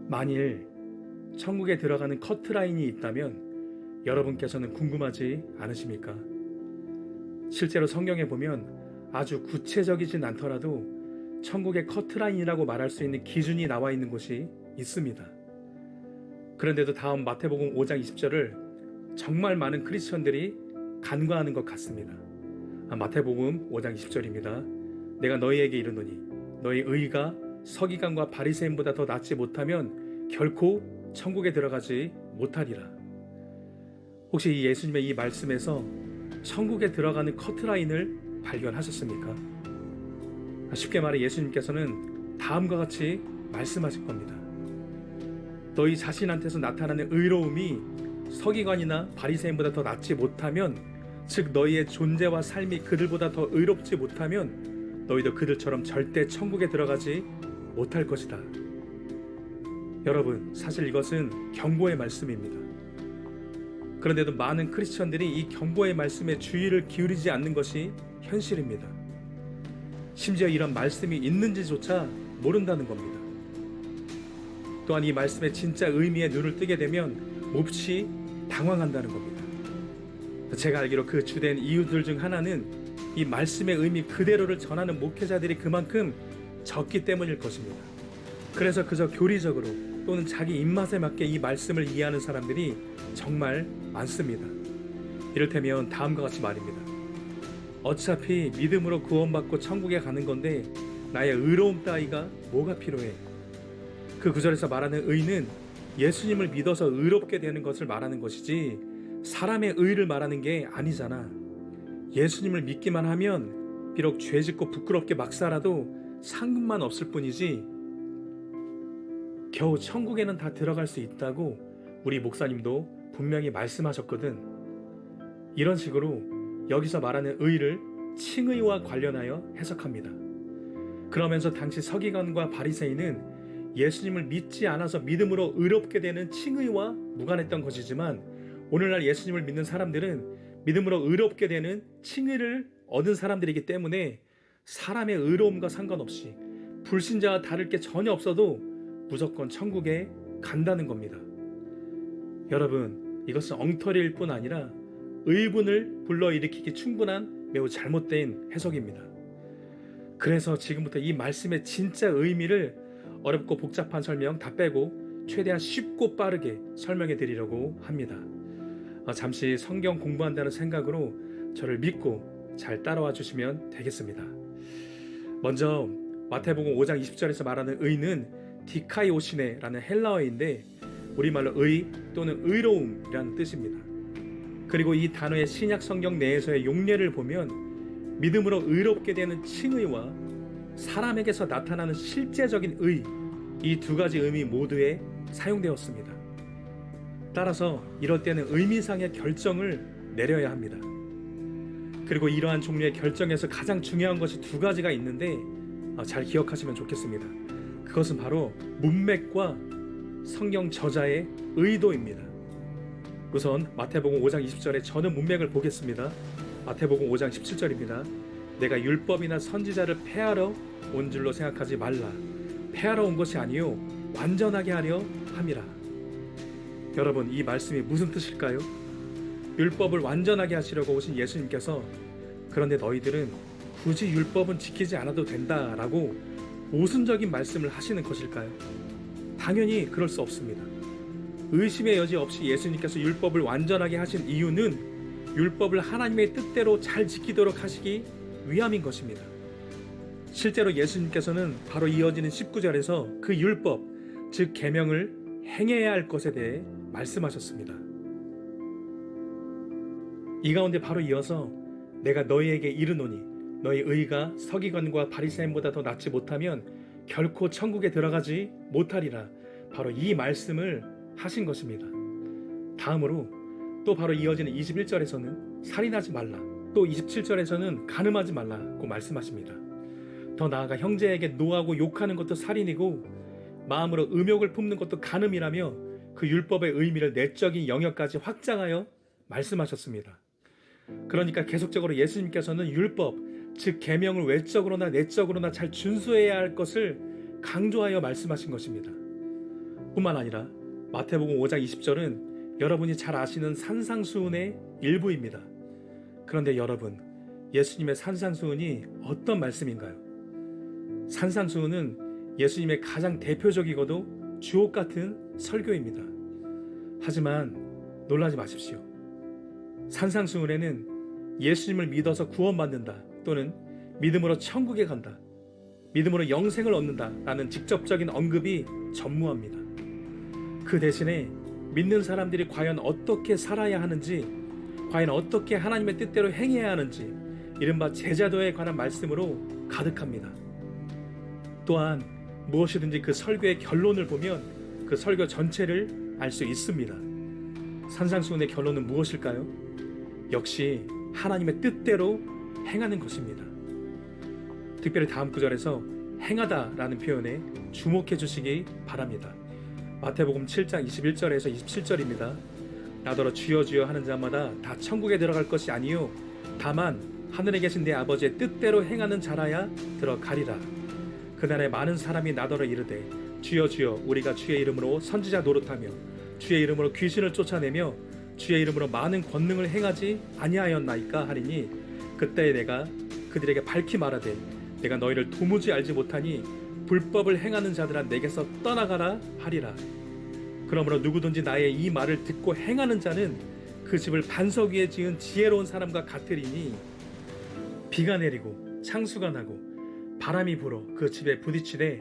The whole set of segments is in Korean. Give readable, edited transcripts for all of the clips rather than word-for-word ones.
만일 천국에 들어가는 커트라인이 있다면 여러분께서는 궁금하지 않으십니까? 실제로 성경에 보면 아주 구체적이진 않더라도 천국의 커트라인이라고 말할 수 있는 기준이 나와 있는 곳이 있습니다. 그런데도 다음 마태복음 5장 20절을 정말 많은 크리스천들이 간과하는 것 같습니다. 마태복음 5장 20절입니다. 내가 너희에게 이르노니 너희 의가 서기관과 바리새인보다 더 낫지 못하면 결코 천국에 들어가지 못하리라. 혹시 이 예수님의 이 말씀에서 천국에 들어가는 커트라인을 발견하셨습니까? 쉽게 말해 예수님께서는 다음과 같이 말씀하실 겁니다. 너희 자신한테서 나타나는 의로움이 서기관이나 바리새인보다 더 낫지 못하면, 즉 너희의 존재와 삶이 그들보다 더 의롭지 못하면 너희도 그들처럼 절대 천국에 들어가지 못할 것이다. 여러분, 사실 이것은 경고의 말씀입니다. 그런데도 많은 크리스천들이 이 경고의 말씀에 주의를 기울이지 않는 것이 현실입니다. 심지어 이런 말씀이 있는지조차 모른다는 겁니다. 또한 이 말씀의 진짜 의미에 눈을 뜨게 되면 몹시 당황한다는 겁니다. 제가 알기로 그 주된 이유들 중 하나는 이 말씀의 의미 그대로를 전하는 목회자들이 그만큼 적기 때문일 것입니다. 그래서 그저 교리적으로 또는 자기 입맛에 맞게 이 말씀을 이해하는 사람들이 정말 많습니다. 이를테면 다음과 같이 말입니다. 어차피 믿음으로 구원받고 천국에 가는 건데 나의 의로움 따위가 뭐가 필요해? 그 구절에서 말하는 의는 예수님을 믿어서 의롭게 되는 것을 말하는 것이지 사람의 의를 말하는 게 아니잖아. 예수님을 믿기만 하면 비록 죄짓고 부끄럽게 막 살아도 상급만 없을 뿐이지 겨우 천국에는 다 들어갈 수 있다고 우리 목사님도 분명히 말씀하셨거든. 이런 식으로 여기서 말하는 의를 칭의와 관련하여 해석합니다. 그러면서 당시 서기관과 바리새인은 예수님을 믿지 않아서 믿음으로 의롭게 되는 칭의와 무관했던 것이지만 오늘날 예수님을 믿는 사람들은 믿음으로 의롭게 되는 칭의를 얻은 사람들이기 때문에 사람의 의로움과 상관없이 불신자와 다를 게 전혀 없어도 무조건 천국에 간다는 겁니다. 여러분, 이것은 엉터리일 뿐 아니라 의분을 불러일으키기 충분한 매우 잘못된 해석입니다. 그래서 지금부터 이 말씀의 진짜 의미를 어렵고 복잡한 설명 다 빼고 최대한 쉽고 빠르게 설명해 드리려고 합니다. 잠시 성경 공부한다는 생각으로 저를 믿고 잘 따라와 주시면 되겠습니다. 먼저 마태복음 5장 20절에서 말하는 의는 디카이오시네라는 헬라어인데 우리말로 의 또는 의로움이라는 뜻입니다. 그리고 이 단어의 신약 성경 내에서의 용례를 보면 믿음으로 의롭게 되는 칭의와 사람에게서 나타나는 실제적인 의, 이 두 가지 의미 모두에 사용되었습니다. 따라서 이럴 때는 의미상의 결정을 내려야 합니다. 그리고 이러한 종류의 결정에서 가장 중요한 것이 두 가지가 있는데 잘 기억하시면 좋겠습니다. 그것은 바로 문맥과 성경 저자의 의도입니다. 우선 마태복음 5장 20절에 저는 문맥을 보겠습니다. 마태복음 5장 17절입니다. 내가 율법이나 선지자를 폐하러 온 줄로 생각하지 말라. 폐하러 온 것이 아니요 완전하게 하려 함이라. 여러분, 이 말씀이 무슨 뜻일까요? 율법을 완전하게 하시려고 오신 예수님께서 그런데 너희들은 굳이 율법은 지키지 않아도 된다라고 모순적인 말씀을 하시는 것일까요? 당연히 그럴 수 없습니다. 의심의 여지 없이 예수님께서 율법을 완전하게 하신 이유는 율법을 하나님의 뜻대로 잘 지키도록 하시기 위함인 것입니다. 실제로 예수님께서는 바로 이어지는 19절에서 그 율법, 즉 계명을 행해야 할 것에 대해 말씀하셨습니다. 이 가운데 바로 이어서 내가 너희에게 이르노니 너희 의가 서기관과 바리새인보다 더 낫지 못하면 결코 천국에 들어가지 못하리라. 바로 이 말씀을 하신 것입니다. 다음으로 또 바로 이어지는 21절에서는 살인하지 말라, 또 27절에서는 간음하지 말라고 말씀하십니다. 더 나아가 형제에게 노하고 욕하는 것도 살인이고 마음으로 음욕을 품는 것도 간음이라며 그 율법의 의미를 내적인 영역까지 확장하여 말씀하셨습니다. 그러니까 계속적으로 예수님께서는 율법, 즉 계명을 외적으로나 내적으로나 잘 준수해야 할 것을 강조하여 말씀하신 것입니다. 뿐만 아니라 마태복음 5장 20절은 여러분이 잘 아시는 산상수훈의 일부입니다. 그런데 여러분, 예수님의 산상수훈이 어떤 말씀인가요? 산상수훈은 예수님의 가장 대표적이고도 주옥 같은 설교입니다. 하지만 놀라지 마십시오. 산상수훈에는 예수님을 믿어서 구원받는다, 또는 믿음으로 천국에 간다, 믿음으로 영생을 얻는다 라는 직접적인 언급이 전무합니다. 그 대신에 믿는 사람들이 과연 어떻게 살아야 하는지, 과연 어떻게 하나님의 뜻대로 행해야 하는지 이른바 제자도에 관한 말씀으로 가득합니다. 또한 무엇이든지 그 설교의 결론을 보면 그 설교 전체를 알 수 있습니다. 산상수훈의 결론은 무엇일까요? 역시 하나님의 뜻대로 행하는 것입니다. 특별히 다음 구절에서 행하다 라는 표현에 주목해 주시기 바랍니다. 마태복음 7장 21절에서 27절입니다. 나더러 주여 주여 하는 자마다 다 천국에 들어갈 것이 아니요 다만 하늘에 계신 내 아버지의 뜻대로 행하는 자라야 들어가리라. 그날에 많은 사람이 나더러 이르되 주여 주여 우리가 주의 이름으로 선지자 노릇하며 주의 이름으로 귀신을 쫓아내며 주의 이름으로 많은 권능을 행하지 아니하였나이까 하리니 그때에 내가 그들에게 밝히 말하되 내가 너희를 도무지 알지 못하니 불법을 행하는 자들아 내게서 떠나가라 하리라. 그러므로 누구든지 나의 이 말을 듣고 행하는 자는 그 집을 반석 위에 지은 지혜로운 사람과 같으리니 비가 내리고 창수가 나고 바람이 불어 그 집에 부딪히되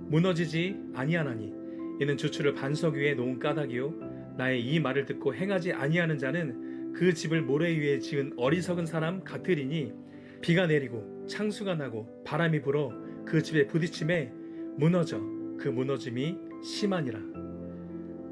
무너지지 아니하나니 이는 주추를 반석 위에 놓은 까닭이요 나의 이 말을 듣고 행하지 아니하는 자는 그 집을 모래 위에 지은 어리석은 사람 같으리니 비가 내리고 창수가 나고 바람이 불어 그 집에 부딪힘에 무너져 그 무너짐이 심하니라.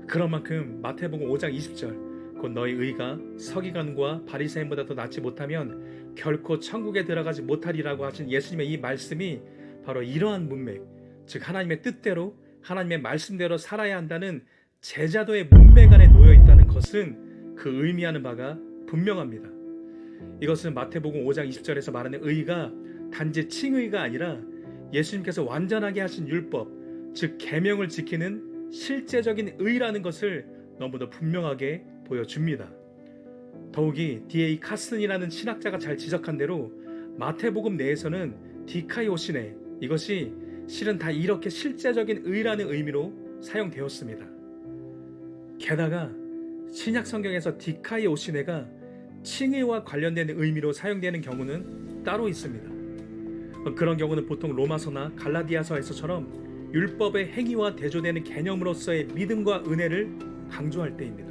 그런 만큼 마태복음 5장 20절 곧 너희 의가 서기관과 바리새인보다 더 낫지 못하면 결코 천국에 들어가지 못하리라고 하신 예수님의 이 말씀이 바로 이러한 문맥, 즉 하나님의 뜻대로 하나님의 말씀대로 살아야 한다는 제자도의 문맥 안에 놓여 있다는 것은 그 의미하는 바가 분명합니다. 이것은 마태복음 5장 20절에서 말하는 의가 단지 칭의가 아니라 예수님께서 완전하게 하신 율법, 즉 계명을 지키는 실제적인 의라는 것을 너무도 분명하게 보여줍니다. 더욱이 D.A. 카슨이라는 신학자가 잘 지적한 대로 마태복음 내에서는 디카이오시네, 이것이 실은 다 이렇게 실제적인 의라는 의미로 사용되었습니다. 게다가 신약 성경에서 디카이오시네가 칭의와 관련된 의미로 사용되는 경우는 따로 있습니다. 그런 경우는 보통 로마서나 갈라디아서에서처럼 율법의 행위와 대조되는 개념으로서의 믿음과 은혜를 강조할 때입니다.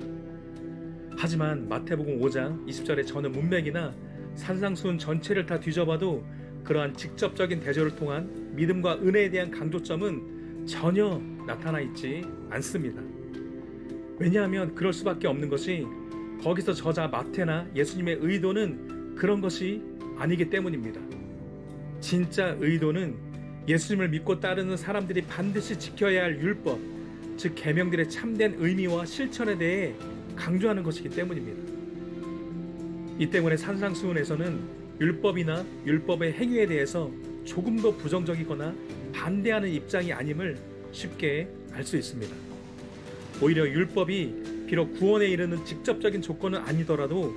하지만 마태복음 5장 20절의 전후 문맥이나 산상수훈 전체를 다 뒤져봐도 그러한 직접적인 대조를 통한 믿음과 은혜에 대한 강조점은 전혀 나타나 있지 않습니다. 왜냐하면 그럴 수밖에 없는 것이 거기서 저자 마태나 예수님의 의도는 그런 것이 아니기 때문입니다. 진짜 의도는 예수님을 믿고 따르는 사람들이 반드시 지켜야 할 율법, 즉 계명들의 참된 의미와 실천에 대해 강조하는 것이기 때문입니다. 이 때문에 산상수훈에서는 율법이나 율법의 행위에 대해서 조금도 부정적이거나 반대하는 입장이 아님을 쉽게 알 수 있습니다. 오히려 율법이 비록 구원에 이르는 직접적인 조건은 아니더라도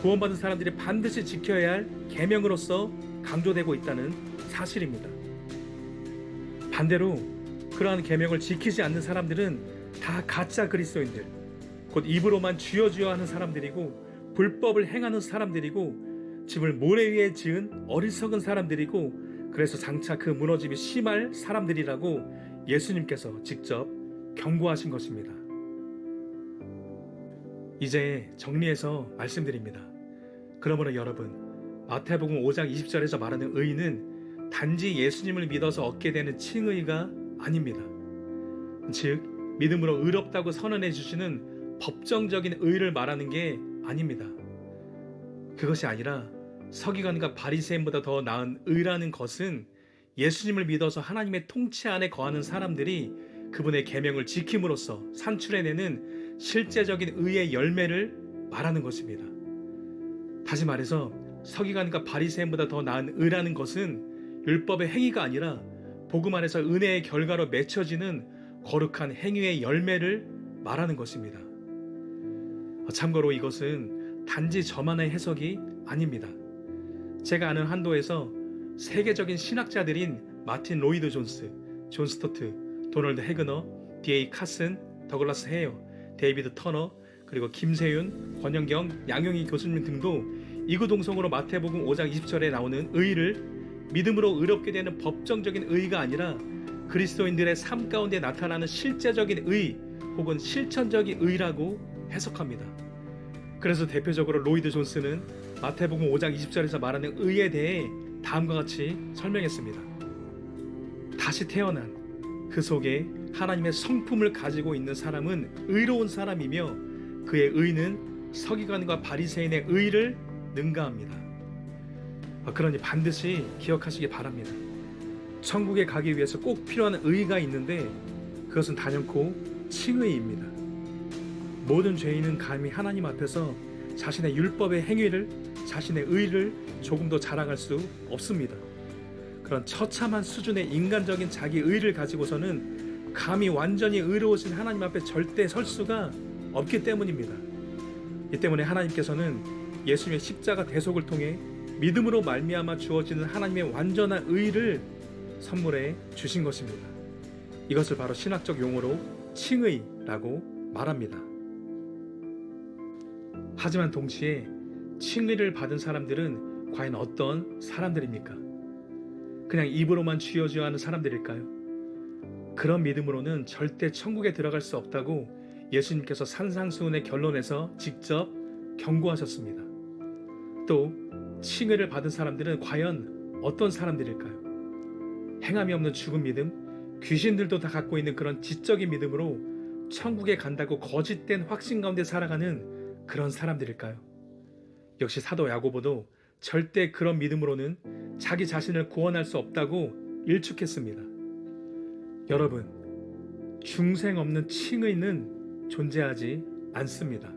구원받은 사람들이 반드시 지켜야 할 계명으로서 강조되고 있다는 사실입니다. 반대로 그러한 계명을 지키지 않는 사람들은 다 가짜 그리스도인들, 곧 입으로만 주여 주여 하는 사람들이고 불법을 행하는 사람들이고 집을 모래 위에 지은 어리석은 사람들이고 그래서 장차 그 무너짐이 심할 사람들이라고 예수님께서 직접 경고하신 것입니다. 이제 정리해서 말씀드립니다. 그러므로 여러분, 마태복음 5장 20절에서 말하는 의는 단지 예수님을 믿어서 얻게 되는 칭의가 아닙니다. 즉 믿음으로 의롭다고 선언해 주시는 법정적인 의를 말하는 게 아닙니다. 그것이 아니라 서기관과 바리새인보다 더 나은 의라는 것은 예수님을 믿어서 하나님의 통치 안에 거하는 사람들이 그분의 계명을 지킴으로써 산출해내는 실제적인 의의 열매를 말하는 것입니다. 다시 말해서 서기관과 바리새인보다 더 나은 의라는 것은 율법의 행위가 아니라 복음 안에서 은혜의 결과로 맺혀지는 거룩한 행위의 열매를 말하는 것입니다. 참고로 이것은 단지 저만의 해석이 아닙니다. 제가 아는 한도에서 세계적인 신학자들인 마틴 로이드 존스, 존 스토트, 도널드 해그너, D.A. 카슨, 더글라스 헤어, 데이비드 터너, 그리고 김세윤, 권영경, 양용희 교수님 등도 이구동성으로 마태복음 5장 20절에 나오는 의를 믿음으로 의롭게 되는 법정적인 의가 아니라 그리스도인들의 삶 가운데 나타나는 실제적인 의 혹은 실천적인 의라고 해석합니다. 그래서 대표적으로 로이드 존스는 마태복음 5장 20절에서 말하는 의에 대해 다음과 같이 설명했습니다. 다시 태어난 그 속에 하나님의 성품을 가지고 있는 사람은 의로운 사람이며 그의 의는 서기관과 바리새인의 의를 능가합니다. 그러니 반드시 기억하시기 바랍니다. 천국에 가기 위해서 꼭 필요한 의가 있는데 그것은 단연코 칭의입니다. 모든 죄인은 감히 하나님 앞에서 자신의 율법의 행위를, 자신의 의를 조금 더 자랑할 수 없습니다. 그런 처참한 수준의 인간적인 자기 의를 가지고서는 감히 완전히 의로우신 하나님 앞에 절대 설 수가 없기 때문입니다. 이 때문에 하나님께서는 예수님의 십자가 대속을 통해 믿음으로 말미암아 주어지는 하나님의 완전한 의를 선물해 주신 것입니다. 이것을 바로 신학적 용어로 칭의라고 말합니다. 하지만 동시에 칭의를 받은 사람들은 과연 어떤 사람들입니까? 그냥 입으로만 쥐어줘야 하는 사람들일까요? 그런 믿음으로는 절대 천국에 들어갈 수 없다고 예수님께서 산상수훈의 결론에서 직접 경고하셨습니다. 또 칭의를 받은 사람들은 과연 어떤 사람들일까요? 행함이 없는 죽은 믿음, 귀신들도 다 갖고 있는 그런 지적인 믿음으로 천국에 간다고 거짓된 확신 가운데 살아가는 그런 사람들일까요? 역시 사도 야고보도 절대 그런 믿음으로는 자기 자신을 구원할 수 없다고 일축했습니다. 여러분, 중생 없는 칭의는 존재하지 않습니다.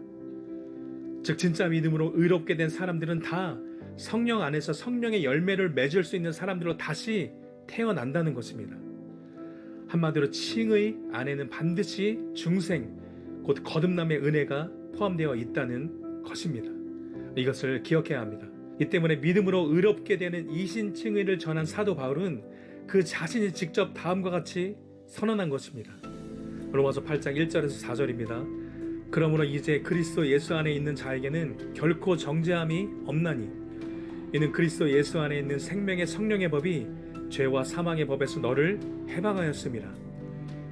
즉 진짜 믿음으로 의롭게 된 사람들은 다 성령 안에서 성령의 열매를 맺을 수 있는 사람들로 다시 태어난다는 것입니다. 한마디로 칭의 안에는 반드시 중생, 곧 거듭남의 은혜가 포함되어 있다는 것입니다. 이것을 기억해야 합니다. 이 때문에 믿음으로 의롭게 되는 이신칭의를 전한 사도 바울은 그 자신이 직접 다음과 같이 선언한 것입니다. 로마서 8장 1절에서 4절입니다. 그러므로 이제 그리스도 예수 안에 있는 자에게는 결코 정죄함이 없나니 이는 그리스도 예수 안에 있는 생명의 성령의 법이 죄와 사망의 법에서 너를 해방하였음이라.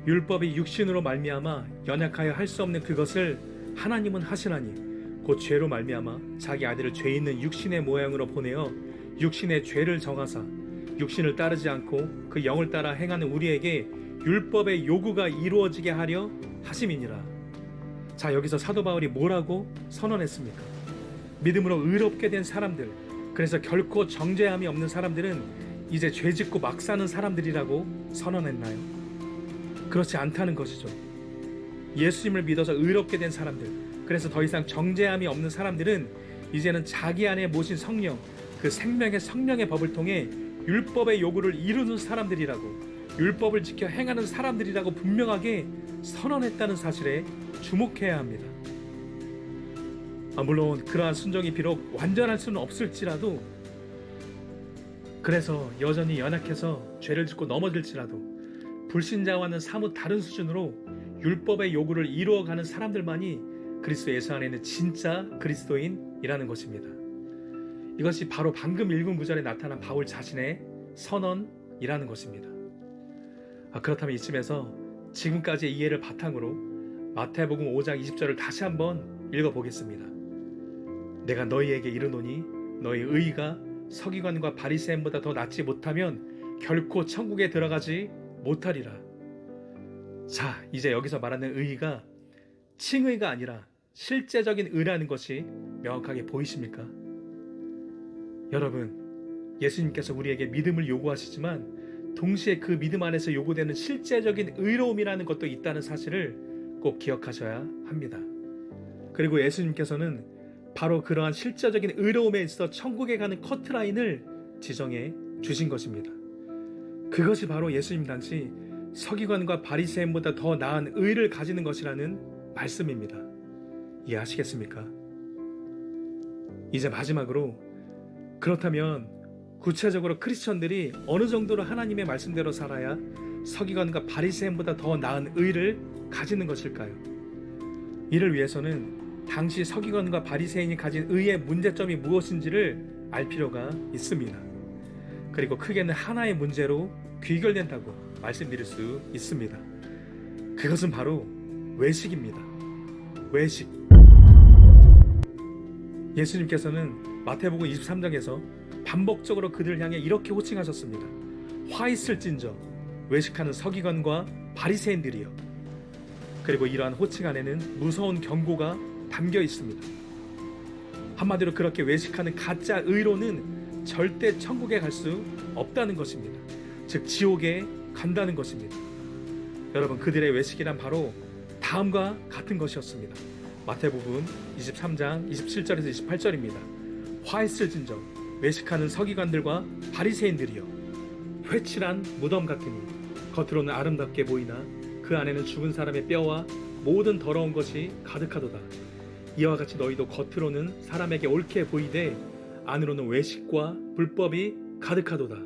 율법이 육신으로 말미암아 연약하여 할 수 없는 그것을 하나님은 하시나니 곧 죄로 말미암아 자기 아들을 죄 있는 육신의 모양으로 보내어 육신의 죄를 정하사 육신을 따르지 않고 그 영을 따라 행하는 우리에게 율법의 요구가 이루어지게 하려 하심이니라. 자, 여기서 사도 바울이 뭐라고 선언했습니까? 믿음으로 의롭게 된 사람들, 그래서 결코 정죄함이 없는 사람들은 이제 죄짓고 막 사는 사람들이라고 선언했나요? 그렇지 않다는 것이죠. 예수님을 믿어서 의롭게 된 사람들, 그래서 더 이상 정죄함이 없는 사람들은 이제는 자기 안에 모신 성령, 그 생명의 성령의 법을 통해 율법의 요구를 이루는 사람들이라고, 율법을 지켜 행하는 사람들이라고 분명하게 선언했다는 사실에 주목해야 합니다. 물론 그러한 순종이 비록 완전할 수는 없을지라도, 그래서 여전히 연약해서 죄를 짓고 넘어질지라도 불신자와는 사뭇 다른 수준으로 율법의 요구를 이루어가는 사람들만이 그리스도 예수 안에 있는 진짜 그리스도인이라는 것입니다. 이것이 바로 방금 읽은 구절에 나타난 바울 자신의 선언이라는 것입니다. 그렇다면 이쯤에서 지금까지의 이해를 바탕으로 마태복음 5장 20절을 다시 한번 읽어보겠습니다. 내가 너희에게 이르노니 너희 의가 서기관과 바리새인보다 더 낫지 못하면 결코 천국에 들어가지 못하리라. 자, 이제 여기서 말하는 의가 칭의가 아니라 실제적인 의라는 것이 명확하게 보이십니까? 여러분, 예수님께서 우리에게 믿음을 요구하시지만 동시에 그 믿음 안에서 요구되는 실제적인 의로움이라는 것도 있다는 사실을 꼭 기억하셔야 합니다. 그리고 예수님께서는 바로 그러한 실제적인 의로움에 있어 천국에 가는 커트라인을 지정해 주신 것입니다. 그것이 바로 예수님 단지 서기관과 바리새인보다 더 나은 의를 가지는 것이라는 말씀입니다. 이해하시겠습니까? 이제 마지막으로, 그렇다면 구체적으로 크리스천들이 어느 정도로 하나님의 말씀대로 살아야 서기관과 바리새인보다 더 나은 의를 가지는 것일까요? 이를 위해서는 당시 서기관과 바리새인이 가진 의의 문제점이 무엇인지를 알 필요가 있습니다. 그리고 크게는 하나의 문제로 귀결된다고 말씀드릴 수 있습니다. 그것은 바로 외식입니다. 외식. 예수님께서는 마태복음 23장에서 반복적으로 그들을 향해 이렇게 호칭하셨습니다. 화 있을진저 외식하는 서기관과 바리새인들이여. 그리고 이러한 호칭 안에는 무서운 경고가 담겨 있습니다. 한마디로 그렇게 외식하는 가짜 의로는 절대 천국에 갈 수 없다는 것입니다. 즉 지옥에 간다는 것입니다. 여러분, 그들의 외식이란 바로 다음과 같은 것이었습니다. 마태복음 23장 27절에서 28절입니다. 화 있을진저 외식하는 서기관들과 바리새인들이여, 회칠한 무덤 같으니 겉으로는 아름답게 보이나 그 안에는 죽은 사람의 뼈와 모든 더러운 것이 가득하도다. 이와 같이 너희도 겉으로는 사람에게 옳게 보이되 안으로는 외식과 불법이 가득하도다.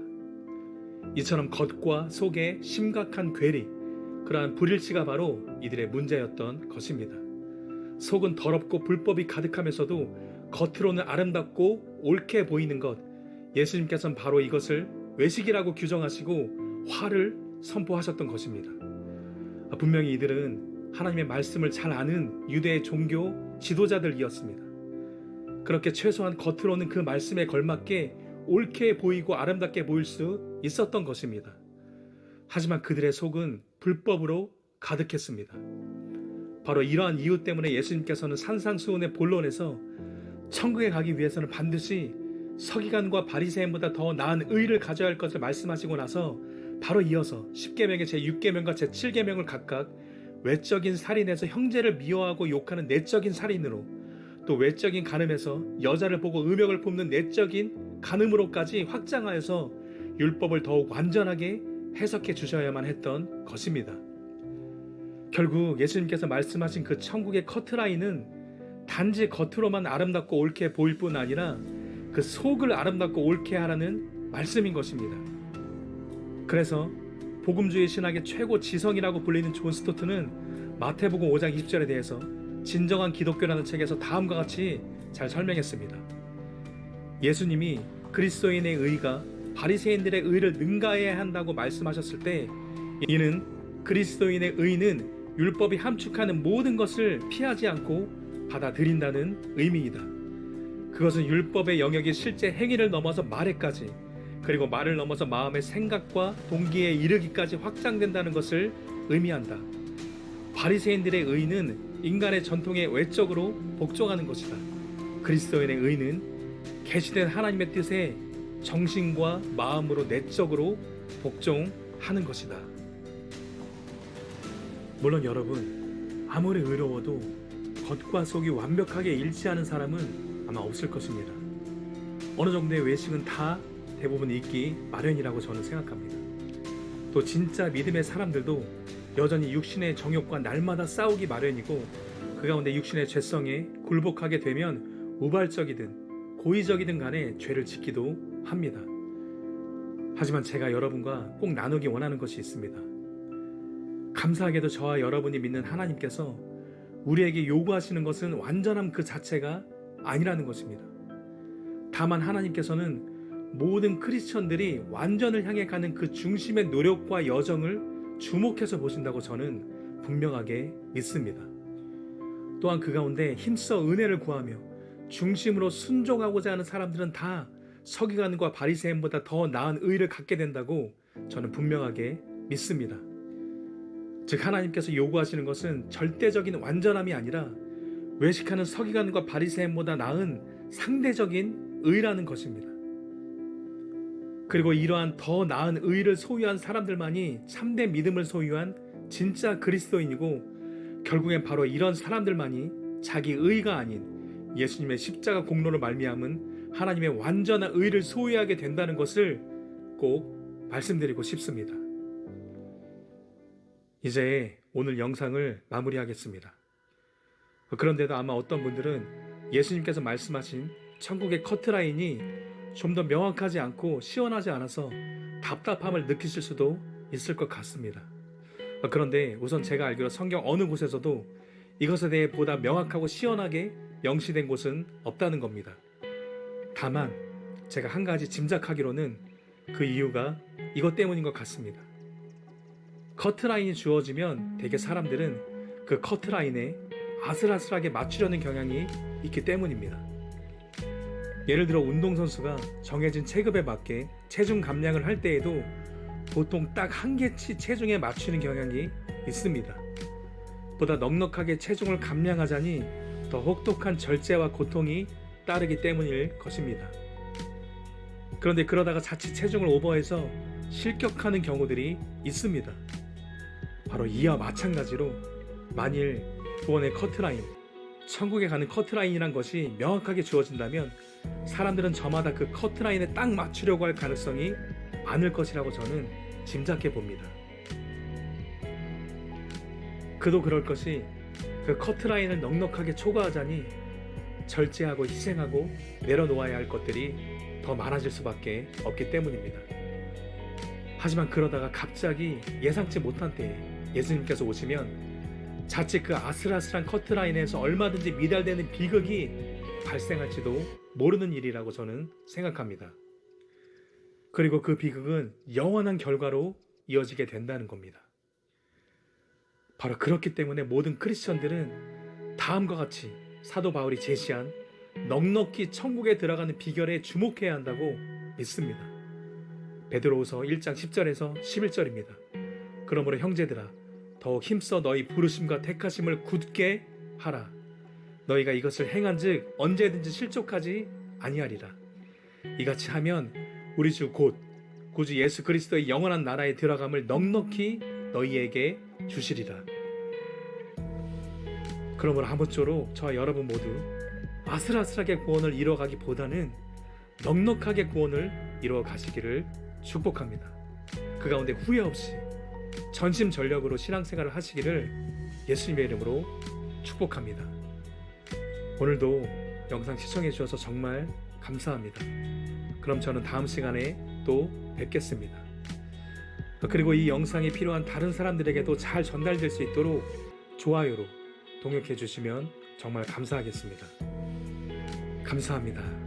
이처럼 겉과 속에 심각한 괴리, 그러한 불일치가 바로 이들의 문제였던 것입니다. 속은 더럽고 불법이 가득하면서도 겉으로는 아름답고 옳게 보이는 것, 예수님께서는 바로 이것을 외식이라고 규정하시고 화를 선포하셨던 것입니다. 분명히 이들은 하나님의 말씀을 잘 아는 유대의 종교 지도자들이었습니다. 그렇게 최소한 겉으로는 그 말씀에 걸맞게 옳게 보이고 아름답게 보일 수 있었던 것입니다. 하지만 그들의 속은 불법으로 가득했습니다. 바로 이러한 이유 때문에 예수님께서는 산상수훈의 본론에서 천국에 가기 위해서는 반드시 서기관과 바리새인보다 더 나은 의를 가져야 할 것을 말씀하시고 나서 바로 이어서 10계명의 제6계명과 제7계명을 각각 외적인 살인에서 형제를 미워하고 욕하는 내적인 살인으로, 또 외적인 간음에서 여자를 보고 음욕을 품는 내적인 간음으로까지 확장하여서 율법을 더욱 완전하게 해석해 주셔야만 했던 것입니다. 결국 예수님께서 말씀하신 그 천국의 커트라인은 단지 겉으로만 아름답고 옳게 보일 뿐 아니라 그 속을 아름답고 옳게 하라는 말씀인 것입니다. 그래서 복음주의 신학의 최고 지성이라고 불리는 존 스토트는 마태복음 5장 20절에 대해서 진정한 기독교라는 책에서 다음과 같이 잘 설명했습니다. 예수님이 그리스도인의 의가 바리새인들의 의를 능가해야 한다고 말씀하셨을 때, 이는 그리스도인의 의는 율법이 함축하는 모든 것을 피하지 않고 받아들인다는 의미이다. 그것은 율법의 영역이 실제 행위를 넘어서 말에까지, 그리고 말을 넘어서 마음의 생각과 동기에 이르기까지 확장된다는 것을 의미한다. 바리새인들의 의는 인간의 전통에 외적으로 복종하는 것이다. 그리스도인의 의는 계시된 하나님의 뜻에 정신과 마음으로 내적으로 복종하는 것이다. 물론 여러분, 아무리 의로워도 겉과 속이 완벽하게 일치하는 사람은 아마 없을 것입니다. 어느 정도의 외식은 다 대부분 있기 마련이라고 저는 생각합니다. 또 진짜 믿음의 사람들도 여전히 육신의 정욕과 날마다 싸우기 마련이고, 그 가운데 육신의 죄성에 굴복하게 되면 우발적이든 고의적이든 간에 죄를 짓기도 합니다. 하지만 제가 여러분과 꼭 나누기 원하는 것이 있습니다. 감사하게도 저와 여러분이 믿는 하나님께서 우리에게 요구하시는 것은 완전함 그 자체가 아니라는 것입니다. 다만 하나님께서는 모든 크리스천들이 완전을 향해 가는 그 중심의 노력과 여정을 주목해서 보신다고 저는 분명하게 믿습니다. 또한 그 가운데 힘써 은혜를 구하며 중심으로 순종하고자 하는 사람들은 다 서기관과 바리새인보다 더 나은 의를 갖게 된다고 저는 분명하게 믿습니다. 즉 하나님께서 요구하시는 것은 절대적인 완전함이 아니라 외식하는 서기관과 바리새인보다 나은 상대적인 의라는 것입니다. 그리고 이러한 더 나은 의를 소유한 사람들만이 참된 믿음을 소유한 진짜 그리스도인이고, 결국엔 바로 이런 사람들만이 자기 의가 아닌 예수님의 십자가 공로로 말미암은 하나님의 완전한 의를 소유하게 된다는 것을 꼭 말씀드리고 싶습니다. 이제 오늘 영상을 마무리하겠습니다. 그런데도 아마 어떤 분들은 예수님께서 말씀하신 천국의 커트라인이 좀 더 명확하지 않고 시원하지 않아서 답답함을 느끼실 수도 있을 것 같습니다. 그런데 우선 제가 알기로 성경 어느 곳에서도 이것에 대해 보다 명확하고 시원하게 명시된 곳은 없다는 겁니다. 다만 제가 한 가지 짐작하기로는 그 이유가 이것 때문인 것 같습니다. 커트라인이 주어지면 대개 사람들은 그 커트라인에 아슬아슬하게 맞추려는 경향이 있기 때문입니다. 예를 들어 운동선수가 정해진 체급에 맞게 체중 감량을 할 때에도 보통 딱 한계치 체중에 맞추는 경향이 있습니다. 보다 넉넉하게 체중을 감량하자니 더 혹독한 절제와 고통이 따르기 때문일 것입니다. 그런데 그러다가 자칫 체중을 오버해서 실격하는 경우들이 있습니다. 바로 이와 마찬가지로 만일 구원의 커트라인, 천국에 가는 커트라인이란 것이 명확하게 주어진다면 사람들은 저마다 그 커트라인에 딱 맞추려고 할 가능성이 많을 것이라고 저는 짐작해 봅니다. 그도 그럴 것이 그 커트라인을 넉넉하게 초과하자니 절제하고 희생하고 내려놓아야 할 것들이 더 많아질 수밖에 없기 때문입니다. 하지만 그러다가 갑자기 예상치 못한 때에 예수님께서 오시면 자칫 그 아슬아슬한 커트라인에서 얼마든지 미달되는 비극이 발생할지도 모르는 일이라고 저는 생각합니다. 그리고 그 비극은 영원한 결과로 이어지게 된다는 겁니다. 바로 그렇기 때문에 모든 크리스천들은 다음과 같이 사도 바울이 제시한 넉넉히 천국에 들어가는 비결에 주목해야 한다고 믿습니다. 베드로후서 1장 10절에서 11절입니다. 그러므로 형제들아 더욱 힘써 너희 부르심과 택하심을 굳게 하라. 너희가 이것을 행한즉 언제든지 실족하지 아니하리라. 이같이 하면 우리 주 곧 구주 예수 그리스도의 영원한 나라에 들어감을 넉넉히 너희에게 주시리라. 그러므로 아무쪼록 저와 여러분 모두 아슬아슬하게 구원을 이루어가기보다는 넉넉하게 구원을 이루어 가시기를 축복합니다. 그 가운데 후회 없이 전심전력으로 신앙생활을 하시기를 예수님의 이름으로 축복합니다. 오늘도 영상 시청해 주셔서 정말 감사합니다. 그럼 저는 다음 시간에 또 뵙겠습니다. 그리고 이 영상이 필요한 다른 사람들에게도 잘 전달될 수 있도록 좋아요로 동역해 주시면 정말 감사하겠습니다. 감사합니다.